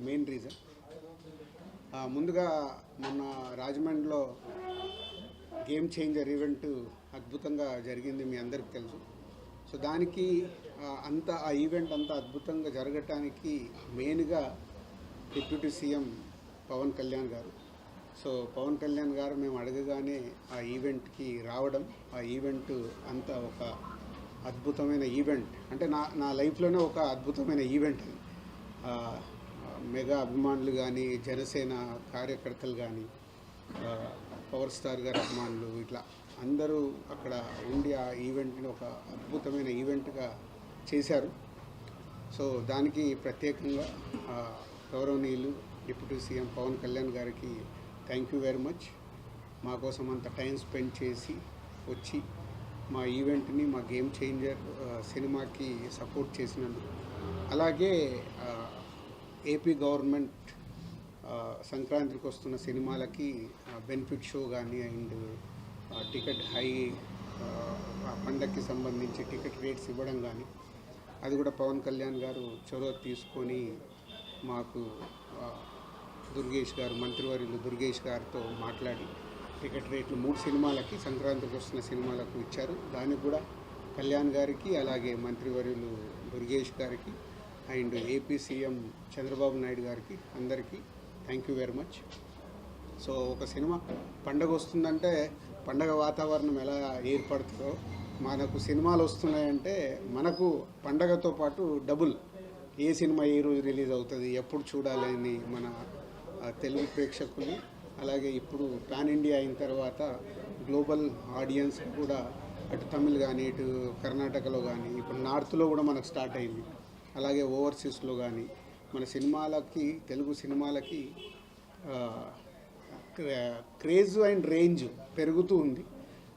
Main reason. ముందుగా మొన్న రాజమండ్రిలో గేమ్ చేంజర్ ఈవెంట్ అద్భుతంగా జరిగింది, మీ అందరికీ తెలుసు. సో దానికి ఆ ఈవెంట్ అంతా అద్భుతంగా జరగటానికి మెయిన్గా డిప్యూటీ సీఎం పవన్ కళ్యాణ్ గారు. సో పవన్ కళ్యాణ్ గారు మేము అడగగానే ఆ ఈవెంట్కి రావడం, ఆ ఈవెంట్ అంతా ఒక అద్భుతమైన ఈవెంట్, అంటే నా లైఫ్లోనే ఒక అద్భుతమైన ఈవెంట్ అది. మెగా అభిమానులు కానీ, జనసేన కార్యకర్తలు కానీ, పవర్ స్టార్ గారి అభిమానులు, ఇట్లా అందరూ అక్కడ ఉండి ఆ ఈవెంట్ని ఒక అద్భుతమైన ఈవెంట్గా చేశారు. సో దానికి ప్రత్యేకంగా గౌరవనీయులు డిప్యూటీ సీఎం పవన్ కళ్యాణ్ గారికి థ్యాంక్ యూ వెరీ మచ్. మా కోసం అంత టైం స్పెండ్ చేసి వచ్చి మా ఈవెంట్ని, మా గేమ్ చేంజర్ సినిమాకి సపోర్ట్ చేసినందుకు. అలాగే ఏపీ గవర్నమెంట్ సంక్రాంతికి వస్తున్న సినిమాలకి బెనిఫిట్ షో కానీ అండ్ టికెట్ పండగకి సంబంధించి టికెట్ రేట్స్ ఇవ్వడం కానీ, అది కూడా పవన్ కళ్యాణ్ గారు చొరవ తీసుకొని మాకు దుర్గేష్ గారు, మంత్రివర్యులు దుర్గేష్ గారితో మాట్లాడి టికెట్ రేట్లు 3 సినిమాలకి, సంక్రాంతికి వస్తున్న సినిమాలకు ఇచ్చారు. దానికి కూడా కళ్యాణ్ గారికి, అలాగే మంత్రివర్యులు దుర్గేష్ గారికి and AP CM Chandrababu Naidu గారికి అందరికీ thank you very much. So ఒక సినిమా పండగ వస్తుందంటే పండగ వాతావరణం ఎలా ఏర్పడుతుందో, మనకు సినిమాలు వస్తున్నాయంటే మనకు పండగతో పాటు డబుల్ ఏ సినిమా ఏ రోజు రిలీజ్ అవుతుంది, ఎప్పుడు చూడాలని మన తెలుగు ప్రేక్షకులు, అలాగే ఇప్పుడు పాన్ ఇండియా అయిన తర్వాత గ్లోబల్ ఆడియన్స్ కూడా అటు తమిళ్ కానీ, ఇటు కర్ణాటకలో కానీ, ఇప్పుడు నార్త్లో కూడా మనకు స్టార్ట్ అయింది, అలాగే ఓవర్సీస్లో కానీ మన సినిమాలకి, తెలుగు సినిమాలకి క్రేజ్ అండ్ రేంజ్ పెరుగుతూ ఉంది.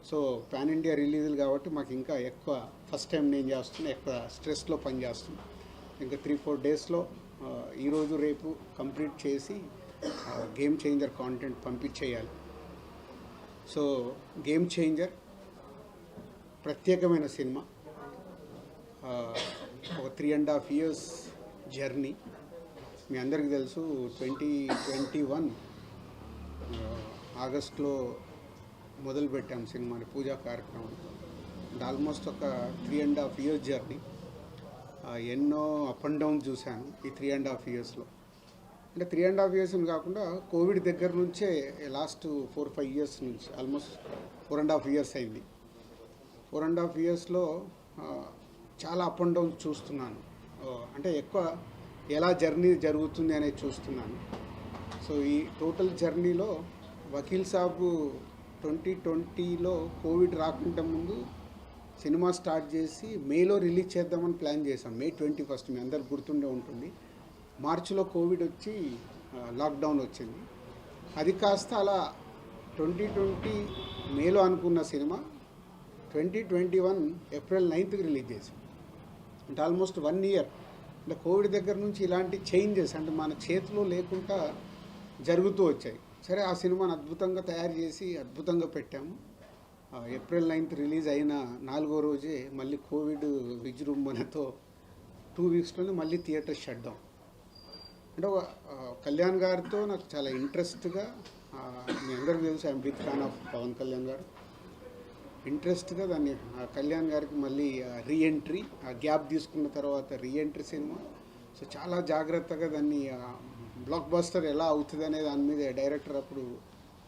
సో పాన్ ఇండియా రిలీజులు కాబట్టి మాకు ఇంకా ఎక్కువ, ఫస్ట్ టైం నేను చేస్తున్నా, ఎక్కువ స్ట్రెస్లో పనిచేస్తున్నా. ఇంకా 3-4 డేస్లో ఈరోజు రేపు కంప్లీట్ చేసి గేమ్ చేంజర్ కాంటెంట్ పంపించేయాలి. సో గేమ్ చేంజర్ ప్రత్యేకమైన సినిమా, ఒక 3.5 years జర్నీ. మీ అందరికీ తెలుసు 2021 ఆగస్టులో మొదలుపెట్టాం సినిమాని, పూజా కార్యక్రమం. ఆల్మోస్ట్ ఒక 3.5 years జర్నీ. ఎన్నో అప్ అండ్ డౌన్ చూశాను ఈ 3.5 yearsలో. అంటే 3.5 years కాకుండా కోవిడ్ దగ్గర నుంచే లాస్ట్ 4-5 years నుంచి ఆల్మోస్ట్ 4.5 years అయింది. 4.5 yearsలో చాలా అప్ అండ్ డౌన్ చూస్తున్నాను. అంటే ఎక్కువ ఎలా జర్నీ జరుగుతుంది అనేది చూస్తున్నాను. సో ఈ టోటల్ జర్నీలో వకీల్ సాబ్ 2020లో కోవిడ్ రాకుండా ముందు సినిమా స్టార్ట్ చేసి మేలో రిలీజ్ చేద్దామని ప్లాన్ చేశాం. May 21 మీ అందరికి గుర్తుండే ఉంటుంది. మార్చిలో కోవిడ్ వచ్చి లాక్డౌన్ వచ్చింది. అది కాస్త అలా 2020 మేలో అనుకున్న సినిమా 2021 April 9th రిలీజ్ చేసాం. అంటే ఆల్మోస్ట్ 1 year. అంటే కోవిడ్ దగ్గర నుంచి ఇలాంటి చేంజెస్ అంటే మన చేతిలో లేకుండా జరుగుతూ వచ్చాయి. సరే, ఆ సినిమాని అద్భుతంగా తయారు చేసి అద్భుతంగా పెట్టాము. April 9th రిలీజ్ అయిన 4వ రోజే మళ్ళీ కోవిడ్ విజృంభణతో 2 weeksలోనే మళ్ళీ థియేటర్ షట్ డౌన్. అంటే కళ్యాణ్ గారితో నాకు చాలా ఇంట్రెస్ట్గా, మీ అందరికీ తెలుసు I'm big fan of Pawan Kalyan గారు. ఇంట్రెస్ట్గా దాన్ని కళ్యాణ్ గారికి మళ్ళీ రీఎంట్రీ, ఆ గ్యాప్ తీసుకున్న తర్వాత రీఎంట్రీ సినిమా. సో చాలా జాగ్రత్తగా దాన్ని బ్లాక్ బస్టర్ ఎలా అవుతుంది అనే దాని మీద డైరెక్టర్ అప్పుడు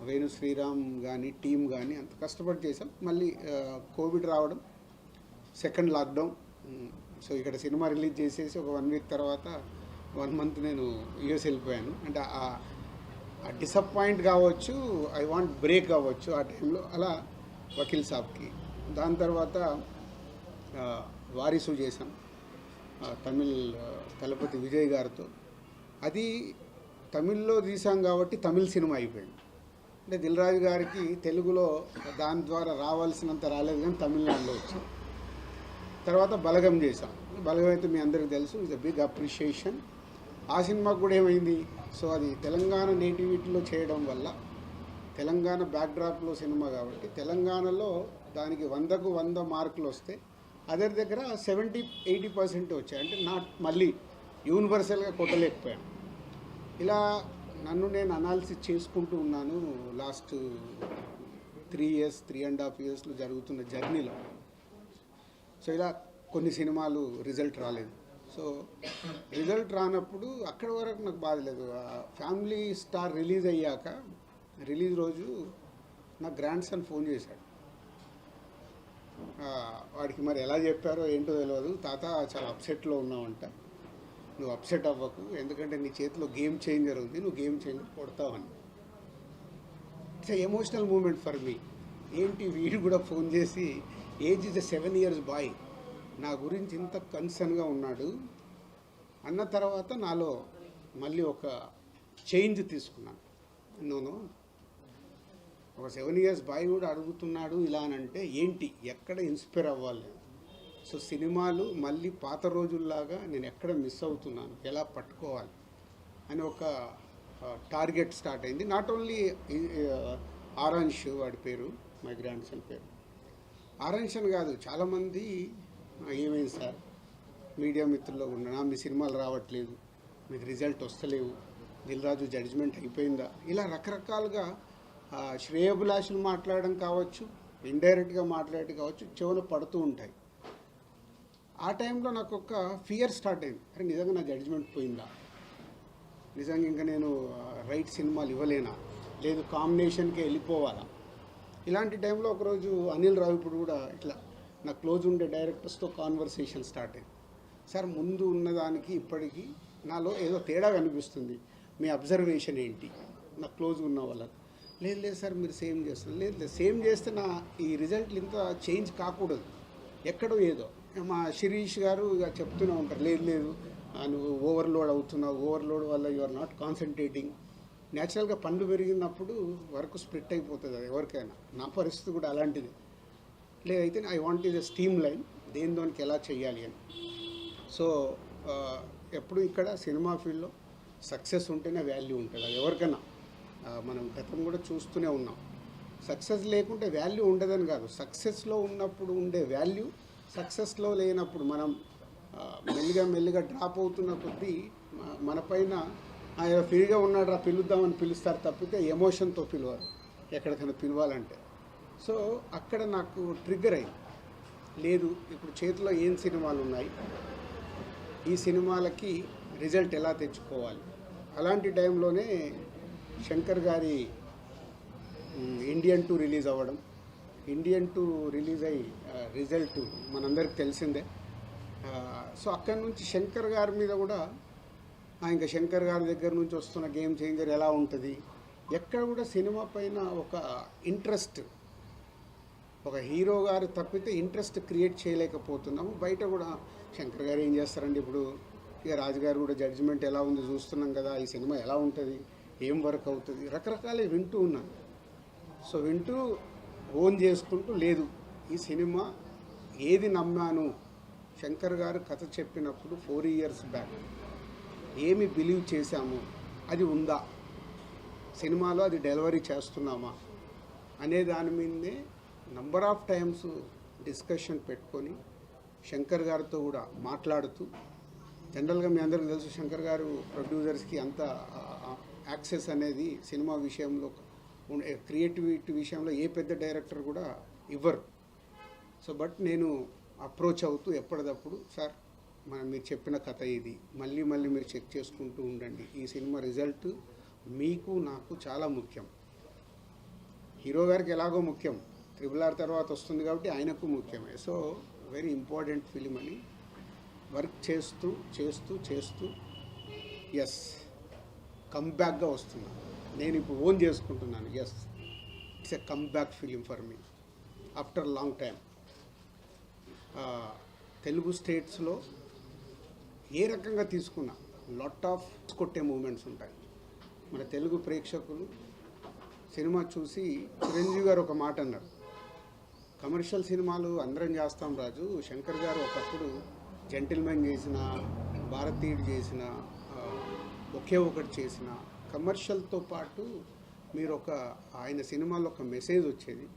వేణు శ్రీరామ్ కానీ టీం కానీ అంత కష్టపడి చేసాం. మళ్ళీ కోవిడ్ రావడం, సెకండ్ లాక్డౌన్. సో ఇక్కడ సినిమా రిలీజ్ చేసేసి ఒక 1 week తర్వాత 1 month నేను యూఎస్ వెళ్ళిపోయాను. అంటే ఆ డిసప్పాయింట్ కావచ్చు, ఐ వాంట్ బ్రేక్ కావచ్చు ఆ టైంలో. అలా వకీల్ సాబ్కి, దాని తర్వాత వారిసు చేసాం తమిళ్ తలపతి విజయ్ గారితో. అది తమిళ్లో తీసాం కాబట్టి తమిళ్ సినిమా అయిపోయింది. అంటే దిల్ రాజు గారికి తెలుగులో దాని ద్వారా రావాల్సినంత రాలేదు, కానీ తమిళనాడులో వచ్చింది. తర్వాత బలగం చేసాం. బలగం అయితే మీ అందరికీ తెలుసు, ఇట్స్ అ బిగ్ అప్రిషియేషన్. ఆ సినిమాకు కూడా ఏమైంది, సో అది తెలంగాణ నేటివిటీలో చేయడం వల్ల, తెలంగాణ బ్యాక్డ్రాప్లో సినిమా కాబట్టి తెలంగాణలో దానికి 100కు 100 మార్కులు వస్తే అదర్ దగ్గర 70-80% వచ్చాయి. అంటే మళ్ళీ యూనివర్సల్గా కొట్టలేకపోయాను. ఇలా నన్ను నేను అనాలిసిస్ చేసుకుంటూ ఉన్నాను లాస్ట్ 3.5 ఇయర్స్లో జరుగుతున్న జర్నీలో. సో ఇలా కొన్ని సినిమాలు రిజల్ట్ రాలేదు. సో రిజల్ట్ రానప్పుడు అక్కడి వరకు నాకు బాధ లేదు. ఫ్యామిలీ స్టార్ రిలీజ్ అయ్యాక రిలీజ్ రోజు నా గ్రాండ్ సన్ ఫోన్ చేశాడు. వాడికి మరి ఎలా చెప్పారో ఏంటో తెలియదు, తాత చాలా అప్సెట్లో ఉన్నావంట, నువ్వు అప్సెట్ అవ్వకు, ఎందుకంటే నీ చేతిలో గేమ్ చేంజర్ ఉంది, నువ్వు గేమ్ చేంజర్ కొడతావని. It's emotional moment for me. ఏంటి వీడు కూడా ఫోన్ చేసి, ఏజ్ ఇస్ 7 years బాయ్, నా గురించి ఇంత కన్సర్న్గా ఉన్నాడు అన్న తర్వాత నాలో మళ్ళీ ఒక చేంజ్ తీసుకున్నాను. నోను, ఒక 7 years బాయ్ కూడా అడుగుతున్నాడు ఇలా అని అంటే ఏంటి, ఎక్కడ ఇన్స్పైర్ అవ్వాలి. సో సినిమాలు మళ్ళీ పాత రోజుల్లాగా నేను ఎక్కడ మిస్ అవుతున్నాను, ఎలా పట్టుకోవాలి అని ఒక టార్గెట్ స్టార్ట్ అయింది. నాట్ ఓన్లీ ఆరాంష్, వాడి పేరు, మై గ్రాండ్ సన్ పేరు ఆరాంష్ అని కాదు, చాలామంది ఏమైంది సార్ మీడియా మిత్రుల్లో ఉన్నా, మీ సినిమాలు రావట్లేదు, మీకు రిజల్ట్ వస్తలేవు, దిల్ రాజు జడ్జిమెంట్ అయిపోయిందా, ఇలా రకరకాలుగా శ్రేయోభిలాషులు మాట్లాడడం కావచ్చు, ఇండైరెక్ట్గా మాట్లాడడం కావచ్చు, చెవున పడుతూ ఉంటాయి. ఆ టైంలో నాకు ఒక ఫియర్ స్టార్ట్ అయింది. అరే నిజంగా నా జడ్జిమెంట్ పోయిందా, నిజంగా ఇంకా నేను రైట్ సినిమాలు ఇవ్వలేనా, లేదు కాంబినేషన్కే వెళ్ళిపోవాలా. ఇలాంటి టైంలో ఒకరోజు అనిల్ రావిపూడి కూడా ఇట్లా నా క్లోజ్ ఉండే డైరెక్టర్స్తో కాన్వర్సేషన్ స్టార్ట్ అయింది. సార్ ముందు ఉన్నదానికి ఇప్పటికీ నాలో ఏదో తేడా కనిపిస్తుంది, మీ అబ్జర్వేషన్ ఏంటి, నా క్లోజ్ ఉన్న వాళ్ళకి. లేదు సార్ మీరు సేమ్ చేస్తారు, లేదు సేమ్ చేస్తే నా ఈ రిజల్ట్లు ఇంత చేంజ్ కాకూడదు, ఎక్కడో ఏదో. మా శిరీష్ గారు ఇక చెప్తూనే ఉంటారు, లేదు నువ్వు ఓవర్లోడ్ అవుతున్నావు, ఓవర్లోడ్ వల్ల యు ఆర్ నాట్ కాన్సన్ట్రేటింగ్. న్యాచురల్గా పండు పెరిగినప్పుడు వర్క్ స్ప్లిట్ అయిపోతుంది, అది ఎవరికైనా. నా పరిస్థితి కూడా అలాంటిది. లేదైతే I want is a steam line, దేనికి ఎలా చేయాలి అని. సో ఎప్పుడు ఇక్కడ సినిమా ఫీల్డ్లో సక్సెస్ ఉంటేనే వాల్యూ ఉంటుంది, అది ఎవరికైనా. మనం గతం కూడా చూస్తూనే ఉన్నాం, సక్సెస్ లేకుంటే వాల్యూ ఉండదని కాదు, సక్సెస్లో ఉన్నప్పుడు ఉండే వాల్యూ సక్సెస్లో లేనప్పుడు మనం మెల్లిగా డ్రాప్ అవుతున్న కొద్దీ మన పైన ఫ్రీగా ఉన్నాడు పిలుద్దామని పిలుస్తారు తప్పితే ఎమోషన్తో పిలవరు ఎక్కడికైనా పిలవాలంటే. సో అక్కడ నాకు ట్రిగ్గర్ అయింది, లేదు ఇప్పుడు చేతిలో ఏం సినిమాలు ఉన్నాయి, ఈ సినిమాలకి రిజల్ట్ ఎలా తెచ్చుకోవాలి. అలాంటి టైంలోనే శంకర్ గారి ఇండియన్ 2 రిలీజ్ అవ్వడం, ఇండియన్ 2 రిలీజ్ అయ్యి రిజల్ట్ మనందరికి తెలిసిందే. సో అక్కడి నుంచి శంకర్ గారి మీద కూడా ఇంకా శంకర్ గారి దగ్గర నుంచి వస్తున్న గేమ్ చేంజర్ ఎలా ఉంటుంది, ఎక్కడ కూడా సినిమా పైన ఒక ఇంట్రెస్ట్, ఒక హీరో గారు తప్పితే ఇంట్రెస్ట్ క్రియేట్ చేయలేకపోతున్నాము. బయట కూడా శంకర్ గారు ఏం చేస్తారండి, ఇప్పుడు ఇక రాజుగారు కూడా జడ్జిమెంట్ ఎలా ఉంది చూస్తున్నాం కదా, ఈ సినిమా ఎలా ఉంటుంది, ఏం వర్క్ అవుతుంది, రకరకాలు వింటూ ఉన్నాను. సో వింటూ ఓన్ చేసుకుంటూ, లేదు ఈ సినిమా ఏది నమ్మాను, శంకర్ గారు కథ చెప్పినప్పుడు 4 years బ్యాక్ ఏమి బిలీవ్ చేశాము అది ఉందా, సినిమాలో అది డెలివరీ చేస్తున్నామా అనే దాని మీదనే నంబర్ ఆఫ్ టైమ్స్ డిస్కషన్ పెట్టుకొని శంకర్ గారితో కూడా మాట్లాడుతూ. జనరల్గా మీ అందరికీ తెలుసు, శంకర్ గారు ప్రొడ్యూసర్స్కి అంత యాక్సెస్ అనేది సినిమా విషయంలో, క్రియేటివిటీ విషయంలో ఏ పెద్ద డైరెక్టర్ కూడా ఇవ్వరు. సో బట్ నేను అప్రోచ్ అవుతూ ఎప్పటికప్పుడు, సార్ మీరు చెప్పిన కథ ఇది, మళ్ళీ మీరు చెక్ చేసుకుంటూ ఉండండి, ఈ సినిమా రిజల్ట్ మీకు నాకు చాలా ముఖ్యం, హీరో గారికి ఎలాగో ముఖ్యం, RRR తర్వాత వస్తుంది కాబట్టి ఆయనకు ముఖ్యమే. సో వెరీ ఇంపార్టెంట్ ఫిలిం అని వర్క్ చేస్తూ ఎస్ కమ్బ్యాక్గా వస్తున్నాను. నేను ఇప్పుడు ఓన్ చేసుకుంటున్నాను, yes it's a comeback film for me after long time. Telugu స్టేట్స్లో ఏ రకంగా తీసుకున్నా లాట్ ఆఫ్ కొట్టే మూమెంట్స్ ఉంటాయి. మన తెలుగు ప్రేక్షకులు సినిమా చూసి చిరంజీవి గారు ఒక మాట అన్నారు, కమర్షియల్ సినిమాలు అందరం చేస్తాం రాజు, శంకర్ గారు ఒకప్పుడు జెంటిల్మెన్ చేసిన, భారతీయుడు చేసిన, ఒకే ఒకటి చేసిన, కమర్షియల్తో పాటు మీరు ఆయన సినిమాలో ఒక మెసేజ్ వచ్చేది.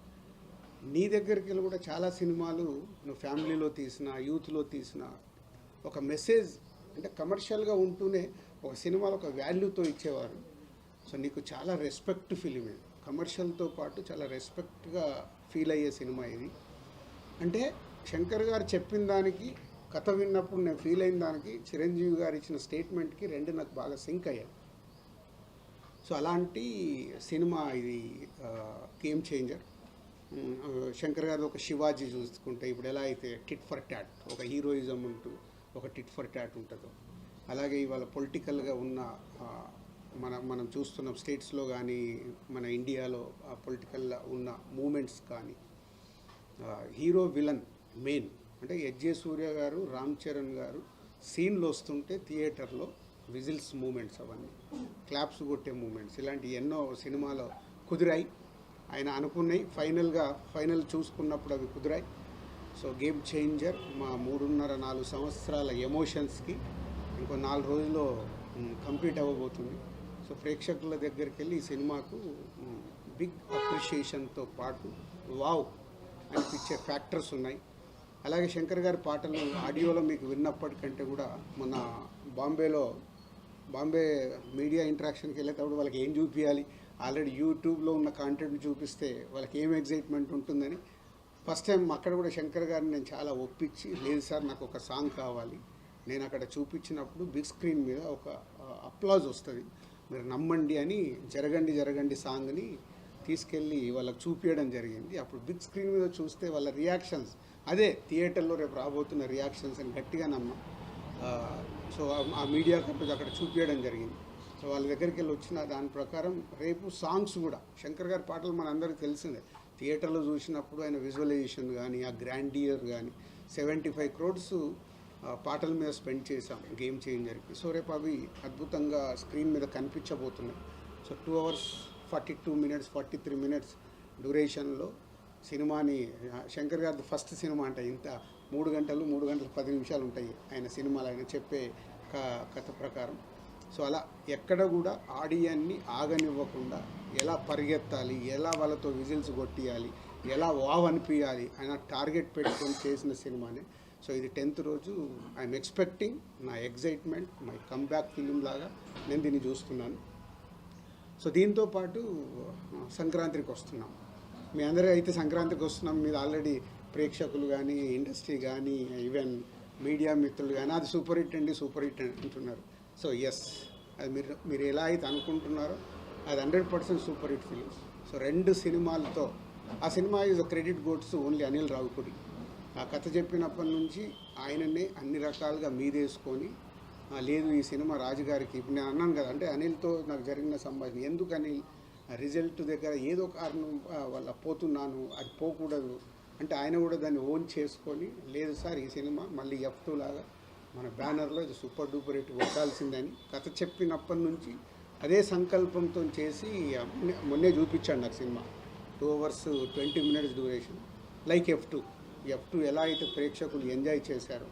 నీ దగ్గరికి వెళ్ళి కూడా చాలా సినిమాలు నువ్వు ఫ్యామిలీలో తీసిన, యూత్లో తీసిన ఒక మెసేజ్, అంటే కమర్షియల్గా ఉంటూనే ఒక సినిమాలో ఒక వాల్యూతో ఇచ్చేవారు. సో నీకు చాలా రెస్పెక్ట్ ఫిలిం ఇది, కమర్షియల్తో పాటు చాలా రెస్పెక్ట్గా ఫీల్ అయ్యే సినిమా ఇది. అంటే శంకర్ గారు చెప్పిన దానికి, కథ విన్నప్పుడు నేను ఫీల్ అయిన దానికి, చిరంజీవి గారు ఇచ్చిన స్టేట్మెంట్కి రెండు నాకు బాగా సింక్ అయ్యాయి. సో అలాంటి సినిమా ఇది, గేమ్ చేంజర్. శంకర్ గారు ఒక శివాజీ చూసుకుంటే ఇప్పుడు ఎలా అయితే టిట్ ఫర్ ట్యాట్, ఒక హీరోయిజం ఉంటూ ఒక టిట్ ఫర్ ట్యాట్ ఉంటుందో, అలాగే ఇవాళ పొలిటికల్గా ఉన్న మనం చూస్తున్నాం స్టేట్స్లో కానీ మన ఇండియాలో పొలిటికల్గా ఉన్న మూమెంట్స్ కానీ, హీరో విలన్ మెయిన్ అంటే ఎస్జే సూర్య గారు, రామ్ చరణ్ గారు సీన్లు వస్తుంటే థియేటర్లో విజిల్స్ మూమెంట్స్, అవన్నీ క్లాప్స్ కొట్టే మూమెంట్స్, ఇలాంటి ఎన్నో సినిమాలో కుదిరాయి. ఆయన అనుకున్నాయి, ఫైనల్ చూసుకున్నప్పుడు అవి కుదిరాయి. సో గేమ్ చేంజర్ మా 3.5-4 సంవత్సరాల ఎమోషన్స్కి ఇంకో 4 రోజుల్లో కంప్లీట్ అవ్వబోతుంది. సో ప్రేక్షకుల దగ్గరికి వెళ్ళి ఈ సినిమాకు బిగ్ అప్రిషియేషన్తో పాటు వావ్ అనిపించే ఫ్యాక్టర్స్ ఉన్నాయి. అలాగే శంకర్ గారి పాటలు ఆడియోలో మీకు విన్నప్పటికంటే కూడా మొన్న బాంబే మీడియా ఇంటరాక్షన్కి వెళ్ళేటప్పుడు వాళ్ళకి ఏం చూపించాలి, ఆల్రెడీ యూట్యూబ్లో ఉన్న కాంటెంట్ చూపిస్తే వాళ్ళకి ఏం ఎగ్జైట్మెంట్ ఉంటుందని ఫస్ట్ టైం అక్కడ కూడా శంకర్ గారిని నేను చాలా ఒప్పించి, లేదు సార్ నాకు ఒక సాంగ్ కావాలి, నేను అక్కడ చూపించినప్పుడు బిగ్ స్క్రీన్ మీద ఒక అప్లాజ్ వస్తుంది, మీరు నమ్మండి అని జరగండి సాంగ్ని తీసుకెళ్ళి వాళ్ళకి చూపించడం జరిగింది. అప్పుడు బిగ్ స్క్రీన్ మీద చూస్తే వాళ్ళ రియాక్షన్స్ అదే థియేటర్లో రేపు రాబోతున్న రియాక్షన్స్ అని గట్టిగా నమ్మా. సో ఆ మీడియా కంపెనీ అక్కడ చూపించడం జరిగింది. సో వాళ్ళ దగ్గరికి వెళ్ళి వచ్చిన దాని ప్రకారం రేపు సాంగ్స్ కూడా శంకర్ గారి పాటలు మనందరికీ తెలిసిందే. థియేటర్లో చూసినప్పుడు ఆయన విజువలైజేషన్ కానీ, ఆ గ్రాండియర్ కానీ, 75 crores పాటల మీద స్పెండ్ చేశాం గేమ్ చేంజర్కి. సో రేపు అవి అద్భుతంగా స్క్రీన్ మీద కనిపించబోతున్నాయి. సో 2 hours 42 minutes 43 minutes డ్యూరేషన్లో సినిమాని, శంకర్ గారి ఫస్ట్ సినిమా అంటే ఇంత 3 గంటలు 10 నిమిషాలు ఉంటాయి ఆయన సినిమాలు, ఆయన చెప్పే కథ ప్రకారం. సో అలా ఎక్కడ కూడా ఆడియన్ని ఆగనివ్వకుండా ఎలా పరిగెత్తాలి, ఎలా వాళ్ళతో విజిల్స్ కొట్టియాలి, ఎలా వావ్ అనిపించాలి ఆయన టార్గెట్ పెట్టుకొని చేసిన సినిమానే. సో ఇది 10th రోజు ఐఎమ్ ఎక్స్పెక్టింగ్, నా ఎగ్జైట్మెంట్ మై కమ్బ్యాక్ ఫిలిం లాగా నేను దీన్ని చూస్తున్నాను. సో దీంతో పాటు సంక్రాంతికి వస్తున్నాం, మీ అందరూ అయితే సంక్రాంతికి వస్తున్నాం, మీరు ఆల్రెడీ ప్రేక్షకులు కానీ, ఇండస్ట్రీ కానీ, ఈవెన్ మీడియా మిత్రులు కానీ అది సూపర్ హిట్ అంటున్నారు. సో ఎస్, అది మీరు ఎలా అయితే అనుకుంటున్నారో అది 100% సూపర్ హిట్ ఫిలిం. సో 2 సినిమాలతో, ఆ cinema is credit గోడ్స్ only Anil Ravipudi. ఆ కథ చెప్పినప్పటి నుంచి ఆయననే అన్ని రకాలుగా మీదేసుకొని, లేదు ఈ సినిమా రాజుగారికి, ఇప్పుడు నేను అన్నాను కదా, అంటే అనిల్తో నాకు జరిగిన సంభాషణ, ఎందుకు అనిల్ రిజల్ట్ దగ్గర ఏదో కారణం వాళ్ళ పోతున్నాను, అది పోకూడదు అంటే ఆయన కూడా దాన్ని ఓన్ చేసుకొని, లేదు సార్ ఈ సినిమా మళ్ళీ F2 లాగా మన బ్యానర్లో ఇది సూపర్ డూపర్ హిట్ కొట్టాల్సిందని కథ చెప్పినప్పటి నుంచి అదే సంకల్పంతో చేసి మొన్నే చూపించాడు నాకు cinema. 2 hours 20 minutes duration, like F2 ఎలా అయితే ప్రేక్షకులు ఎంజాయ్ చేశారో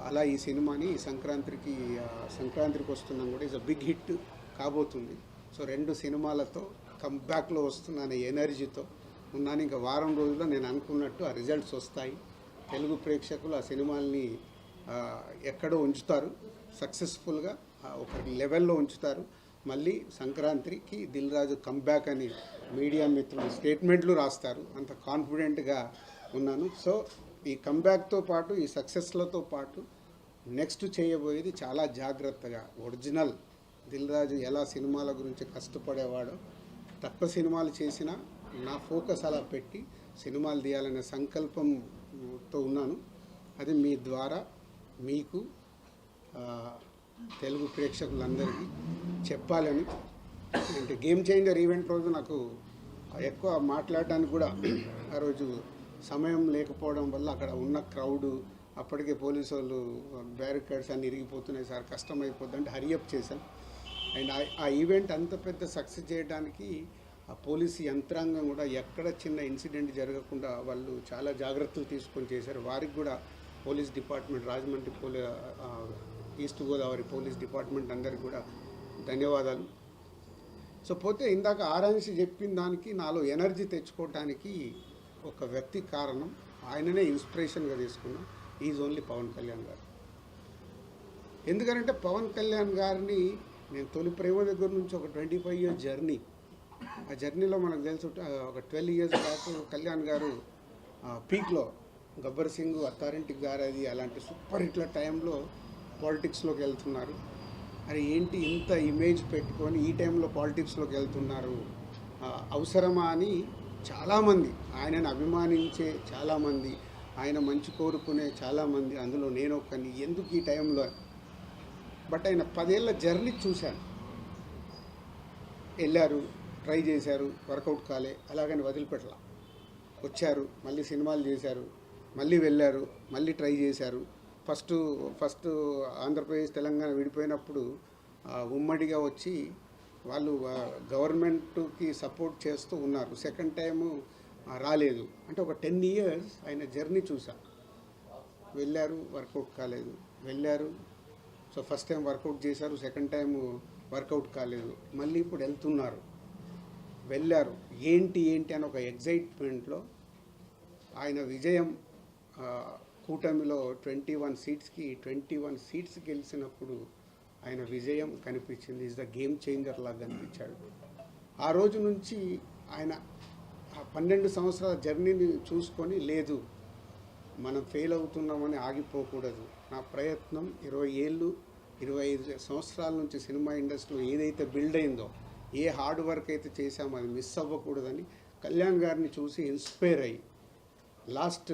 అలా ఈ సినిమాని సంక్రాంతికి వస్తున్నాం కూడా ఈజ్ అ బిగ్ హిట్ కాబోతుంది. సో 2 సినిమాలతో కంబ్యాక్లో వస్తున్న ఎనర్జీతో ఉన్నాను. ఇంకా వారం రోజుల్లో నేను అనుకున్నట్టు ఆ రిజల్ట్స్ వస్తాయి. తెలుగు ప్రేక్షకులు ఆ సినిమాల్ని ఎక్కడో ఉంచుతారు, సక్సెస్ఫుల్గా ఒక లెవెల్లో ఉంచుతారు. మళ్ళీ సంక్రాంతికి దిల్ రాజు కంబ్యాక్ అని మీడియా మిత్రులు స్టేట్మెంట్లు రాస్తారు, అంత కాన్ఫిడెంట్గా ఉన్నాను. సో ఈ కంబ్యాక్తో పాటు, ఈ సక్సెస్లతో పాటు నెక్స్ట్ చేయబోయేది చాలా జాగ్రత్తగా ఒరిజినల్ దిల్ రాజు ఎలా సినిమాల గురించి కష్టపడేవాడో, తక్కువ సినిమాలు చేసినా నా ఫోకస్ అలా పెట్టి సినిమాలు తీయాలనే సంకల్పంతో ఉన్నాను. అది మీ ద్వారా మీకు తెలుగు ప్రేక్షకులందరికీ చెప్పాలని. అంటే గేమ్ చేంజర్ ఈవెంట్ రోజు నాకు ఎక్కువ మాట్లాడడానికి కూడా ఆ రోజు సమయం లేకపోవడం వల్ల అక్కడ ఉన్న క్రౌడు, అప్పటికే పోలీసు వాళ్ళు బ్యారికేడ్స్ అన్నీ ఇరిగిపోతున్నాయి సార్, కష్టమైపోద్ది అంటే హరియప్ చేశాం. అండ్ ఆ ఈవెంట్ అంత పెద్ద సక్సెస్ చేయడానికి ఆ పోలీసు యంత్రాంగం కూడా ఎక్కడ చిన్న ఇన్సిడెంట్ జరగకుండా వాళ్ళు చాలా జాగ్రత్తలు తీసుకొని చేశారు. వారికి కూడా police department, Rajahmundry east Godavari police department అందరికి కూడా ధన్యవాదాలు. సో పోతే ఇందాక ఆరాంశి చెప్పిన దానికి నాలో ఎనర్జీ తెచ్చుకోవటానికి ఒక వ్యక్తి కారణం, ఆయననే ఇన్స్పిరేషన్గా తీసుకున్నాం, ఈజ్ ఓన్లీ పవన్ కళ్యాణ్ గారు. ఎందుకంటే పవన్ కళ్యాణ్ గారిని నేను తొలి ప్రేమ దగ్గర నుంచి ఒక 25 ఇయర్స్ జర్నీ, ఆ జర్నీలో మనకు తెలుసు ఒక 12 ఇయర్స్ బ్యాక్ కళ్యాణ్ గారు పీక్లో గబ్బర్ సింగ్, అత్తారింటికి గారది అలాంటి సూపర్ హిట్ల టైంలో పాలిటిక్స్లోకి వెళ్తున్నారు. అరే ఏంటి ఇంత ఇమేజ్ పెట్టుకొని ఈ టైంలో పాలిటిక్స్లోకి వెళ్తున్నారు, అవసరమా అని చాలామంది, ఆయనను అభిమానించే చాలామంది, ఆయన మంచి కోరుకునే చాలామంది, అందులో నేను ఒక్కని, ఎందుకు ఈ టైంలో. బట్ ఆయన 10 ఏళ్ళ జర్నీ చూశాను. వెళ్ళారు, ట్రై చేశారు, వర్కౌట్ కాలే, అలాగని వదిలిపెట్టలా. వచ్చారు, మళ్ళీ సినిమాలు చేశారు, మళ్ళీ వెళ్ళారు, మళ్ళీ ట్రై చేశారు. ఫస్ట్ ఆంధ్రప్రదేశ్ తెలంగాణ విడిపోయినప్పుడు ఉమ్మడిగా వచ్చి వాళ్ళు గవర్నమెంట్కి సపోర్ట్ చేస్తూ ఉన్నారు. సెకండ్ టైము రాలేదు. అంటే ఒక 10 ఇయర్స్ ఆయన జర్నీ చూసా. వెళ్ళారు, వర్కౌట్ కాలేదు, వెళ్ళారు. సో ఫస్ట్ టైం వర్కౌట్ చేశారు, సెకండ్ టైం వర్కౌట్ కాలేదు, మళ్ళీ ఇప్పుడు వెళ్తున్నారు. వెళ్ళారు, ఏంటి అని ఒక ఎగ్జైట్మెంట్లో ఆయన విజయం, కూటమిలో 21 సీట్స్ గెలిచినప్పుడు ఆయన విజయం కనిపించింది. ఈజ్ ద గేమ్ చేంజర్ లాగా కనిపించాడు. ఆ రోజు నుంచి ఆయన 12 సంవత్సరాల జర్నీని చూసుకొని, లేదు మనం ఫెయిల్ అవుతున్నామని ఆగిపోకూడదు, నా ప్రయత్నం 20 ఏళ్ళు 25 సంవత్సరాల నుంచి సినిమా ఇండస్ట్రీలో ఏదైతే బిల్డ్ అయిందో, ఏ హార్డ్ వర్క్ అయితే చేశామో అది మిస్ అవ్వకూడదని కళ్యాణ్ గారిని చూసి ఇన్స్పైర్ అయ్యి లాస్ట్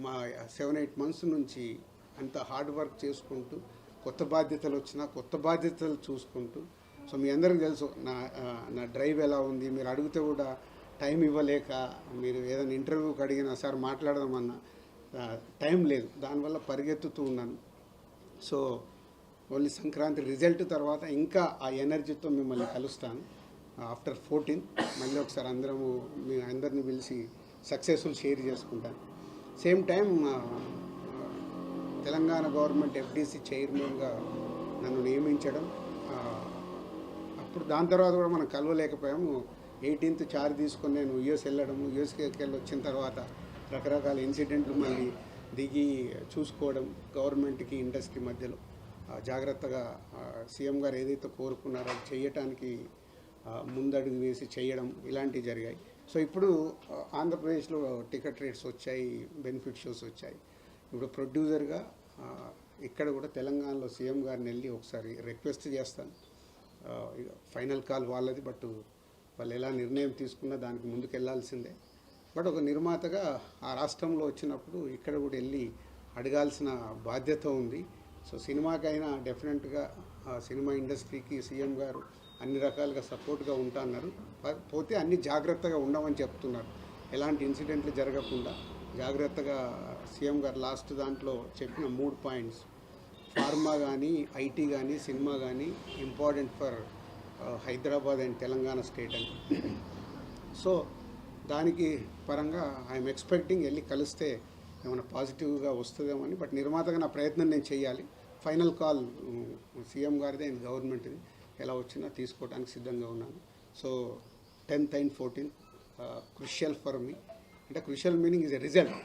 మా 7-8 మంత్స్ నుంచి అంత హార్డ్ వర్క్ చేసుకుంటూ, కొత్త బాధ్యతలు వచ్చినా కొత్త బాధ్యతలు చూసుకుంటూ. సో మీ అందరికీ తెలుసు నా డ్రైవ్ ఎలా ఉంది. మీరు అడిగితే కూడా టైం ఇవ్వలేక, మీరు ఏదైనా ఇంటర్వ్యూకి అడిగినా సార్ మాట్లాడదామన్నా టైం లేదు, దానివల్ల పరిగెత్తుతూ ఉన్నాను. సో ఓన్లీ సంక్రాంతి రిజల్ట్ తర్వాత ఇంకా ఆ ఎనర్జీతో మిమ్మల్ని కలుస్తాను. ఆఫ్టర్ 14 మళ్ళీ ఒకసారి మీ అందరిని పిలిచి సక్సెస్ఫుల్ షేర్ చేసుకుంటాను. Same time Telangana government FDC చైర్మన్గా నన్ను నియమించడం, అప్పుడు దాని తర్వాత కూడా మనం కలవలేకపోయాము. 18th చార్జ్ తీసుకొని నేను యుఎస్ వెళ్ళడము, యుఎస్కి వెళ్ళి వచ్చిన తర్వాత రకరకాల ఇన్సిడెంట్లు మళ్ళీ దిగి చూసుకోవడం, గవర్నమెంట్కి ఇండస్ట్రీ మధ్యలో జాగ్రత్తగా సీఎం గారు ఏదైతే కోరుకున్నారో అది చేయటానికి ముందడుగు వేసి చేయడం, ఇలాంటివి జరిగాయి. సో ఇప్పుడు ఆంధ్రప్రదేశ్లో టికెట్ రేట్స్ వచ్చాయి, బెనిఫిట్ షోస్ వచ్చాయి. ఇప్పుడు ప్రొడ్యూసర్గా ఇక్కడ కూడా తెలంగాణలో సీఎం గారిని వెళ్ళి ఒకసారి రిక్వెస్ట్ చేస్తాను. ఫైనల్ కాల్ వాళ్ళది, బట్ వాళ్ళు ఎలా నిర్ణయం తీసుకున్నా దానికి ముందుకు వెళ్ళాల్సిందే. బట్ ఒక నిర్మాతగా ఆ రాష్ట్రంలో వచ్చినప్పుడు ఇక్కడ కూడా వెళ్ళి అడగాల్సిన బాధ్యత ఉంది. సో సినిమాకైనా డెఫినెట్గా సినిమా ఇండస్ట్రీకి సీఎం గారు అన్ని రకాలుగా సపోర్ట్గా ఉంటా అన్నారు. పోతే అన్ని జాగ్రత్తగా ఉండమని చెప్తున్నారు. ఎలాంటి ఇన్సిడెంట్లు జరగకుండా జాగ్రత్తగా సీఎం గారు లాస్ట్ దాంట్లో చెప్పిన 3 పాయింట్స్, ఫార్మా కానీ, ఐటీ కానీ, సినిమా కానీ important for Hyderabad and Telangana state అని. సో దానికి పరంగా ఐఎమ్ ఎక్స్పెక్టింగ్ వెళ్ళి కలిస్తే ఏమైనా పాజిటివ్గా వస్తుందేమో అని. బట్ నిర్మాతగా నా ప్రయత్నం నేను చేయాలి. ఫైనల్ కాల్ సీఎం గారిదే అండ్ గవర్నమెంట్ది, ఎలా వచ్చినా తీసుకోవడానికి సిద్ధంగా ఉన్నాను. So 10th and 14th crucial for me. అంటే crucial meaning is a result.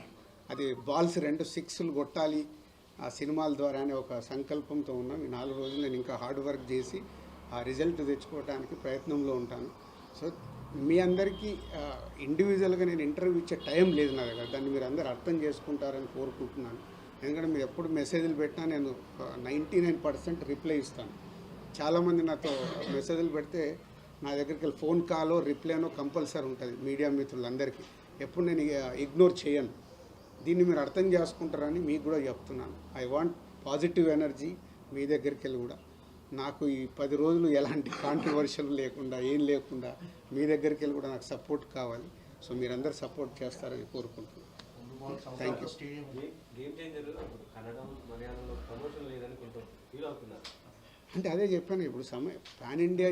అది బాల్స్ 2 6లు కొట్టాలి ఆ సినిమాల ద్వారా అనే ఒక సంకల్పంతో ఉన్నాం. ఈ 4 రోజులు నేను ఇంకా హార్డ్ వర్క్ చేసి ఆ రిజల్ట్ తెచ్చుకోవడానికి ప్రయత్నంలో ఉంటాను. సో మీ అందరికీ ఇండివిజువల్గా నేను ఇంటర్వ్యూ ఇచ్చే టైం లేదు నా దగ్గర. దాన్ని మీరు అందరూ అర్థం చేసుకుంటారని కోరుకుంటున్నాను. ఎందుకంటే మీరు ఎప్పుడు మెసేజ్లు పెట్టినా నేను 99% రిప్లై ఇస్తాను. చాలామంది నాతో మెసేజ్లు పెడితే నా దగ్గరికి వెళ్ళి ఫోన్ కాలో రిప్లైనో కంపల్సరీ ఉంటుంది మీడియా మిత్రులందరికీ. ఎప్పుడు నేను ఇగ్నోర్ చేయను. దీన్ని మీరు అర్థం చేసుకుంటారని మీకు కూడా చెప్తున్నాను. ఐ వాంట్ పాజిటివ్ ఎనర్జీ మీ దగ్గరికి వెళ్ళి కూడా. నాకు ఈ 10 రోజులు ఎలాంటి కాంట్రవర్షియల్ లేకుండా, ఏం లేకుండా మీ దగ్గరికి వెళ్ళి కూడా నాకు సపోర్ట్ కావాలి. సో మీరందరూ సపోర్ట్ చేస్తారని కోరుకుంటున్నాను. Thank you. అంటే అదే చెప్పాను, ఇప్పుడు పాన్ ఇండియా